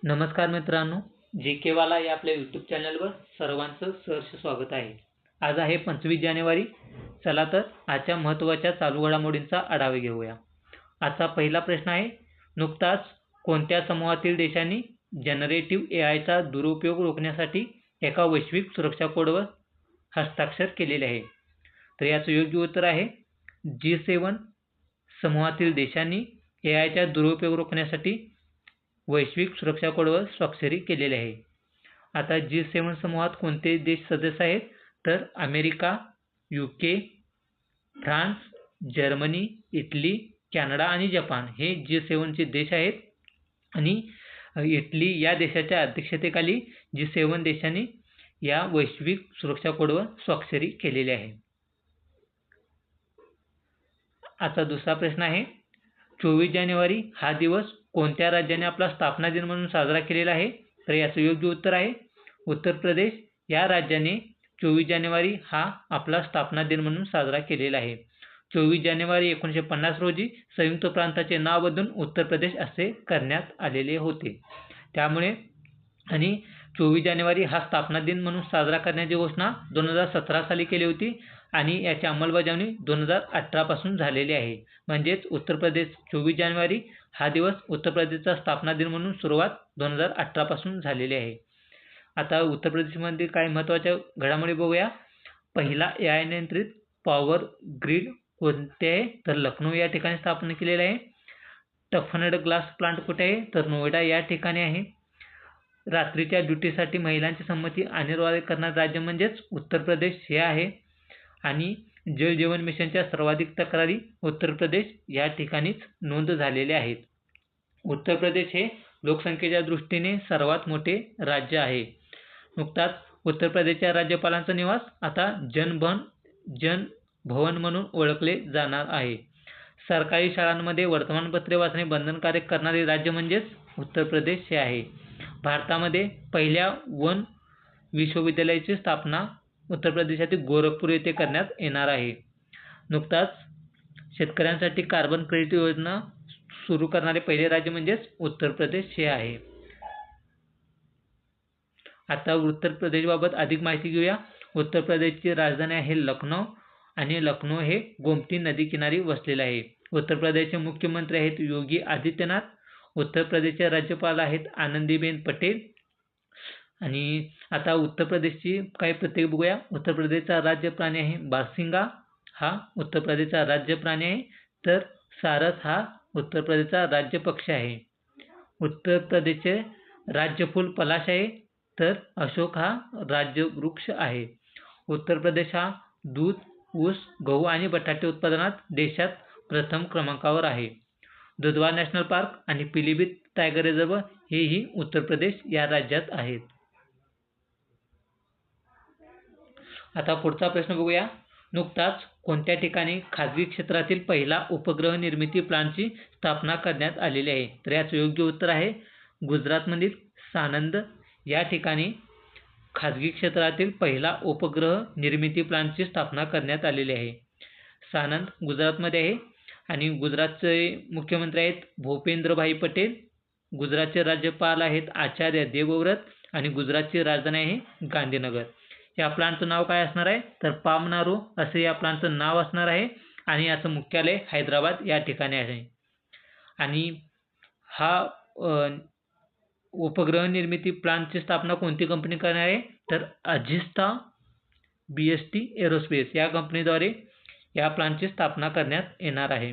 नमस्कार मित्रांनो, जी के वाला या आपल्या यूट्यूब चॅनलवर सर्वांचं सहर्ष स्वागत आहे. आज आहे 25 जानेवारी. चला तर आजच्या महत्त्वाच्या चालू घडामोडींचा आढावा घेऊया. आजचा पहिला प्रश्न आहे, नुकताच कोणत्या समूहातील देशांनी जनरेटिव्ह एआयचा दुरुपयोग रोखण्यासाठी एका वैश्विक सुरक्षा कोडवर हस्ताक्षर केलेले आहे? तर याचं योग्य उत्तर आहे G7 समूहातील देशांनी एआयचा दुरुपयोग रोखण्यासाठी वैश्विक सुरक्षा कोडवर स्वाक्षरी केलेली आहे. आता G7 समूहात कोणते देश सदस्य आहेत? तर America, UK, France, Germany, Italy, Canada आणि जपान हे G7 चे देश आहेत. आणि इटली या देशाच्या अध्यक्षतेखाली G7 देशांनी या वैश्विक सुरक्षा कोडवर स्वाक्षरी केलेली आहे. आता दुसरा प्रश्न आहे, 24 जानेवारी हा दिवस कोणत्या राज्याने आपला स्थापना दिन म्हणून साजरा केलेला आहे? तर याचं योग्य उत्तर आहे उत्तर प्रदेश या राज्याने 24 जानेवारी हा आपला स्थापना दिन म्हणून साजरा केलेला आहे. 24 जानेवारी 1950 रोजी संयुक्त प्रांताचे नाव बदलून उत्तर प्रदेश असे करण्यात आलेले होते. त्यामुळे आणि 24 जानेवारी हा स्थापना दिन म्हणून साजरा करण्याची घोषणा 2017 साली केली होती आणि याची अंमलबजावणी 2018 पासून झालेली आहे. म्हणजेच उत्तर प्रदेश 24 जानेवारी हा दिवस उत्तर प्रदेशचा स्थापना दिन म्हणून सुरुवात 2018 पासून झालेली आहे. आता उत्तर प्रदेशमध्ये काही महत्त्वाच्या घडामोडी बघूया. पहिला एआय नियंत्रित पॉवर ग्रिड कोणते आहे? तर लखनौ या ठिकाणी स्थापन केलेलं आहे. टफनड ग्लास प्लांट कुठे आहे? तर नोएडा या ठिकाणी आहे. रात्रीच्या ड्युटीसाठी महिलांची संमती अनिवार्य करणारे राज्य म्हणजेच उत्तर प्रदेश हे आहे. आणि जल जीवन मिशनच्या सर्वाधिक तक्रारी उत्तर प्रदेश या ठिकाणीच नोंद झालेल्या आहेत. उत्तर प्रदेश हे लोकसंख्येच्या दृष्टीने सर्वात मोठे राज्य आहे. नुकताच उत्तर प्रदेशच्या राज्यपालांचा निवास आता जन भवन म्हणून ओळखले जाणार आहे. सरकारी शाळांमध्ये वर्तमानपत्रे वाचणे बंधनकारक करणारे राज्य म्हणजेच उत्तर प्रदेश हे आहे. भारतामध्ये पहिल्या वन विश्वविद्यालयाची स्थापना उत्तर प्रदेशातील गोरखपूर येथे करण्यात येणार आहे. नुकताच शेतकऱ्यांसाठी कार्बन क्रेडिट योजना सुरू करणारे पहिले राज्य म्हणजेच उत्तर प्रदेश हे आहे. आता उत्तर प्रदेशबाबत अधिक माहिती घेऊया. उत्तर प्रदेशची राजधानी आहे लखनौ आणि लखनौ हे गोमती नदी किनारी वसलेले आहे. उत्तर प्रदेशचे मुख्यमंत्री आहेत योगी आदित्यनाथ. उत्तर प्रदेशचे राज्यपाल आहेत आनंदीबेन पटेल. आणि आता उत्तर प्रदेशची काही प्रत्येक बघूया. उत्तर प्रदेशचा राज्य प्राणी आहे बारसिंगा हा उत्तर प्रदेशचा राज्य प्राणी आहे. तर सारस हा उत्तर प्रदेशचा राज्य पक्षी आहे. उत्तर प्रदेशचे राज्य फूल पलाश आहे. तर अशोक हा राज्य वृक्ष आहे. उत्तर प्रदेश हा दूध, ऊस, गहू आणि बटाटे उत्पादनात देशात प्रथम क्रमांकावर आहे. दुधवा नॅशनल पार्क आणि पिलीभीत टायगर रिझर्व हेही उत्तर प्रदेश या राज्यात आहेत. आता पुढचा प्रश्न बघूया. नुकताच कोणत्या ठिकाणी खाजगी क्षेत्रातील पहिला उपग्रह निर्मिती प्लांटची स्थापना करण्यात आलेली आहे? तर याचं योग्य उत्तर आहे गुजरातमधील सानंद या ठिकाणी खाजगी क्षेत्रातील पहिला उपग्रह निर्मिती प्लांटची स्थापना करण्यात आलेली आहे. सानंद गुजरातमध्ये आहे. आणि गुजरातचे मुख्यमंत्री आहेत भूपेंद्रभाई पटेल. गुजरातचे राज्यपाल आहेत आचार्य देवव्रत आणि गुजरातची राजधानी आहे गांधीनगर. या प्लांटचं नाव काय असणार आहे? तर पामनारो असे या प्लांटचं नाव असणार आहे. आणि याचं मुख्यालय हैदराबाद या ठिकाणी आहे. आणि हा उपग्रह निर्मिती प्लांटची स्थापना कोणती कंपनी करणार आहे? तर अजिस्ता BST एरोस्पेस या कंपनीद्वारे या प्लांटची स्थापना करण्यात येणार आहे.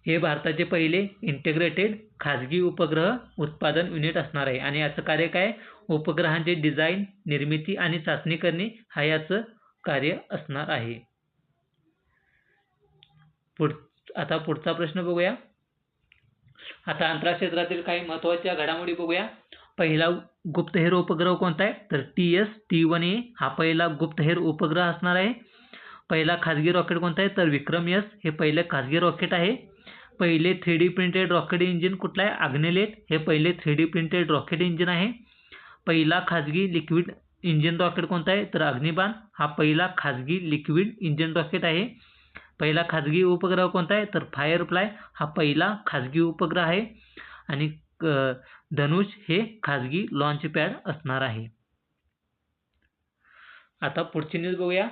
हे भारताचे पहिले इंटिग्रेटेड खाजगी उपग्रह उत्पादन युनिट असणार आहे. आणि याचं कार्य काय? उपग्रहांचे डिझाईन, निर्मिती आणि चाचणी करणे हा याचं कार्य असणार आहे. आता पुढचा प्रश्न बघूया. आता अंतराळ क्षेत्रातील काही महत्त्वाच्या घडामोडी बघूया. पहिला गुप्तहेर उपग्रह कोणता आहे? तर TS-T1A हा पहिला गुप्तहेर उपग्रह असणार आहे. पहिला खाजगी रॉकेट कोणता आहे? तर विक्रम-S हे पहिले खाजगी रॉकेट आहे. पहिले 3D प्रिंटेड रॉकेट इंजिन कुठलं आहे? अग्निलेट हे पहिले 3D प्रिंटेड रॉकेट इंजिन आहे. पहिला खाजगी लिक्विड इंजिन रॉकेट कोणता आहे? तर अग्निबाण हा पहिला खाजगी लिक्विड इंजिन रॉकेट आहे. पहिला खाजगी उपग्रह कोणता आहे? तर फायरफ्लाय हा पहिला खाजगी उपग्रह आहे. आणि धनुष हे खाजगी लॉन्च पॅड असणार आहे. आता पुढची न्यूज बघूया.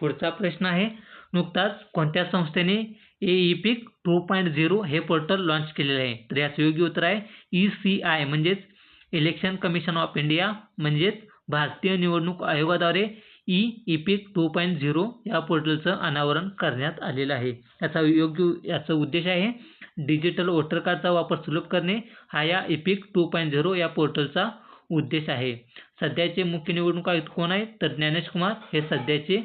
पुढचा प्रश्न आहे, नुकताच कोणत्या संस्थेने EPIC 2.0 हे पोर्टल लॉन्च केलेले आहे? तर याचं योग्य उत्तर आहे ECI म्हणजेच इलेक्शन कमिशन ऑफ इंडिया म्हणजेच भारतीय निवडणूक आयोगाद्वारे EPIC 2.0 या पोर्टलचं अनावरण करण्यात आलेलं आहे. याचा उद्देश आहे डिजिटल वोटर कार्डचा वापर सुलभ करणे हा या EPIC 2.0 या पोर्टलचा उद्देश आहे. सध्याचे मुख्य निवडणूक आयुक्त कोण आहेत? तर ज्ञानेश कुमार हे सध्याचे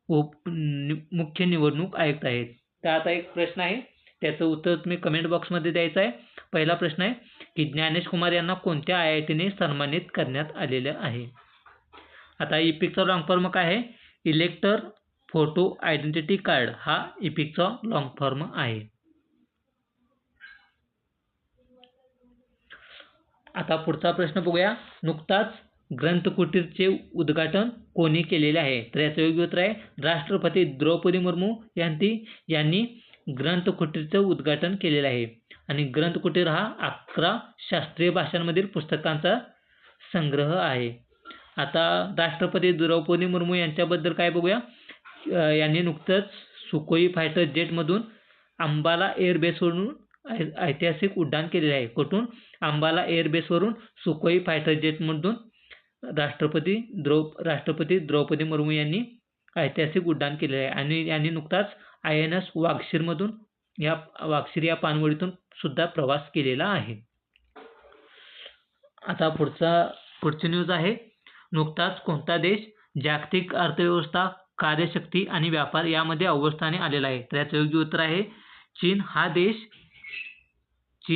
मुख्य निवडणूक आयुक्त आहेत. तर आता एक प्रश्न आहे, त्याचं उत्तर तुम्ही कमेंट बॉक्समध्ये द्यायचं आहे. पहिला प्रश्न आहे की ज्ञानेश कुमार यांना कोणत्या IITने सन्मानित करण्यात आलेलं आहे? आता EPICचा लॉंग फॉर्म काय आहे? इलेक्टर फोटो आयडेंटिटी कार्ड हा EPICचा लॉंग फॉर्म आहे. आता पुढचा प्रश्न बघूया. नुकताच ग्रंथकुटीरचे उद्घाटन कोणी केलेले आहे? तर याचं योग्य उत्तर आहे राष्ट्रपती द्रौपदी मुर्मू यांनी ग्रंथकुटीरचं उद्घाटन केलेलं आहे. आणि ग्रंथकुटीर हा 11 शास्त्रीय भाषांमधील पुस्तकांचा संग्रह आहे. आता राष्ट्रपती द्रौपदी मुर्मू यांच्याबद्दल काय बघूया. यांनी नुकतंच सुखोई फायटर जेटमधून अंबाला एअरबेसवरून ऐतिहासिक उड्डाण केलेले आहे. कुठून? अंबाला एअरबेसवरून सुखोई फायटर जेटमधून राष्ट्रपती द्रौपदी मुर्मू यांनी ऐतिहासिक उड्डाण केलेले आहे. आणि यांनी नुकताच INS वागशीर या पाणबुडीतून सुद्धा प्रवास केलेला आहे. आता पुढची न्यूज आहे, नुकताच कोणता देश जागतिक अर्थव्यवस्था, कार्यशक्ती आणि व्यापार यामध्ये अव्वल स्थानी आलेला आहे? तर याचं योग्य उत्तर आहे चीन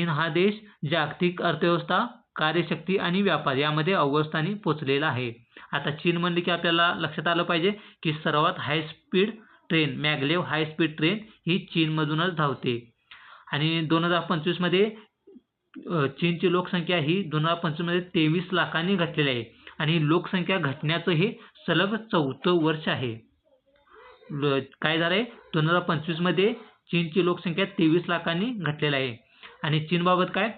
हा देश जागतिक अर्थव्यवस्था, कार्यशक्ती आणि व्यापार यामध्ये अव्वल स्थानी पोहोचलेला आहे. आता चीन म्हणले की आपल्याला लक्षात आलं पाहिजे की सर्वात high speed train maglev high speed train ही चीनमधूनच धावते. आणि 2025 मध्ये चीनची लोकसंख्या ही 2025 मध्ये 23 लाखांनी घटलेली आहे. आणि लोकसंख्या घटण्याचं हे सलग 4थं वर्ष आहे. काय झालंय? 2025 मध्ये चीनची लोकसंख्या 23 लाखांनी घटलेली आहे. आणि चीनबाबत काय?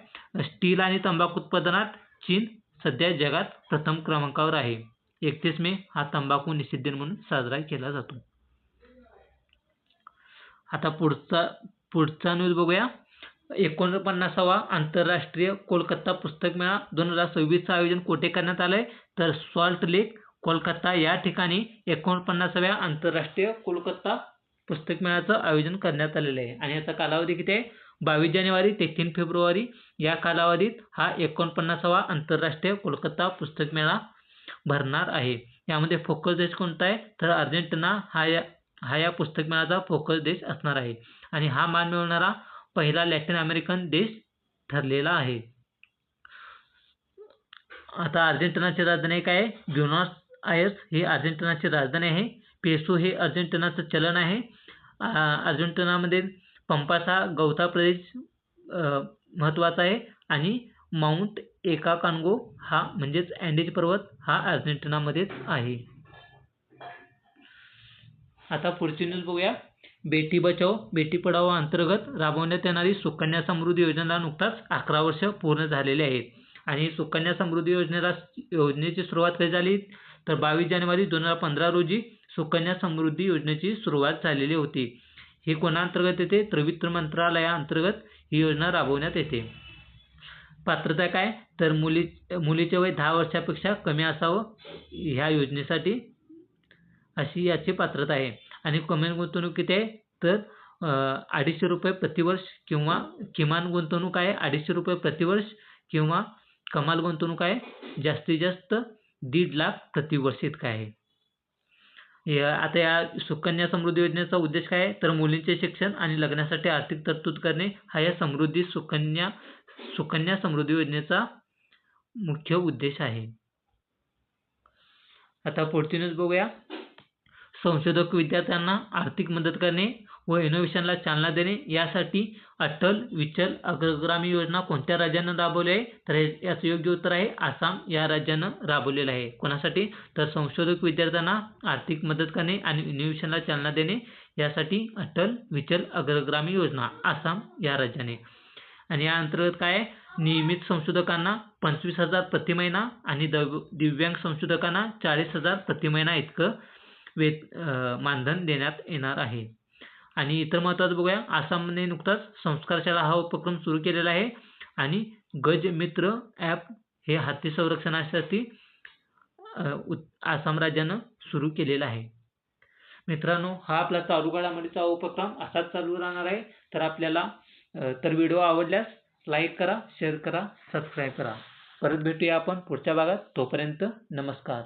स्टील आणि तंबाखू उत्पादनात चीन सध्या जगात प्रथम क्रमांकावर आहे. 31 मे हा तंबाखू निषेध दिन म्हणून साजरा केला जातो. आता पुढचा न्यूज बघूया. 49वा आंतरराष्ट्रीय कोलकाता पुस्तक मेळा 2026चं आयोजन कुठे करण्यात आलंय? तर सॉल्ट लेक कोलकाता या ठिकाणी 49व्या आंतरराष्ट्रीय कोलकाता पुस्तक मेळ्याचं आयोजन करण्यात आलेलं आहे. आणि याचा कालावधी किती आहे? 22 जानेवारी ते 3 फेब्रुवारी या कालावधीत हा 49वा आंतरराष्ट्रीय कोलकाता पुस्तक मेळा भरणार आहे. यामध्ये फोकस देश कोणता आहे? तर अर्जेंटिना हा या पुस्तक मेळ्याचा फोकस देश असणार आहे. आणि हा मान मिळवणारा पहिला लॅटिन अमेरिकन देश ठरलेला आहे. आता अर्जेंटिनाची राजधानी काय आहे? ब्युनॉस आयर्स ही अर्जेंटिनाची राजधानी आहे. पेसो हे अर्जेंटिनाचं चलन आहे. अर्जेंटिनामध्ये पंपासा गवता प्रदेश महत्त्वाचा आहे. आणि माउंट एकाकान्गो हा म्हणजेच अँडीज पर्वत हा अर्जेंटिनामध्येच आहे. आता पुढची न्यूज बघूया. बेटी बचाओ बेटी पढाओ अंतर्गत राबवण्यात येणारी सुकन्या समृद्धी योजनेला नुकताच 11 वर्ष पूर्ण झालेले आहेत. आणि सुकन्या समृद्धी योजनेची सुरुवात कधी झाली? तर 22 जानेवारी 2015 रोजी सुकन्या समृद्धी योजनेची सुरुवात झालेली होती. ही कोणाअंतर्गत येते? तर वित्त मंत्रालयाअंतर्गत ही योजना राबवण्यात येते. पात्रता काय? तर मुलीचे वय 10 वर्षापेक्षा कमी असावं ह्या योजनेसाठी, अशी याची पात्रता आहे. आणि कमी गुंतवणूक किती आहे? तर 250 रुपये प्रतिवर्ष किंवा किमान गुंतवणूक आहे 250 रुपये प्रतिवर्ष किंवा कमाल गुंतवणूक आहे जास्तीत जास्त 1.5 लाख प्रतिवर्ष इतका आहे. आता या सुकन्या समृद्धी योजनेचा उद्देश काय आहे? तर मुलींचे शिक्षण आणि लग्नासाठी आर्थिक तरतूद करणे हा या सुकन्या समृद्धी योजनेचा मुख्य उद्देश आहे. आता पुढची न्यूज बघूया. संशोधक विद्यार्थ्यांना आर्थिक मदत करणे व इनोव्हेशनला चालना देणे यासाठी अटल विचल अग्रगामी योजना कोणत्या राज्यानं राबवली आहे? तर याचं योग्य उत्तर आहे आसाम या राज्यानं राबवलेलं आहे. कोणासाठी? तर संशोधक विद्यार्थ्यांना आर्थिक मदत करणे आणि इनोव्हेशनला चालना देणे यासाठी अटल विचल अग्रगामी योजना आसाम या राज्याने. आणि या अंतर्गत काय आहे, नियमित संशोधकांना 25,000 प्रति महिना आणि दिव्यांग संशोधकांना 40,000 प्रति महिना इतकं मानधन देण्यात येणार आहे. आणि इतर महत्त्वाचं बघूया, आसामने नुकताच संस्कारशाला हा उपक्रम सुरू केलेला आहे आणि गज मित्र ॲप हे हत्ती संरक्षणासाठी आसाम राज्यानं सुरू केलेला आहे. मित्रांनो, हा आपला चालू घडामोडीचा उपक्रम असाच चालू राहणार आहे. तर व्हिडिओ आवडल्यास लाईक करा, शेअर करा, सबस्क्राईब करा. परत भेटूया आपण पुढच्या भागात. तोपर्यंत नमस्कार.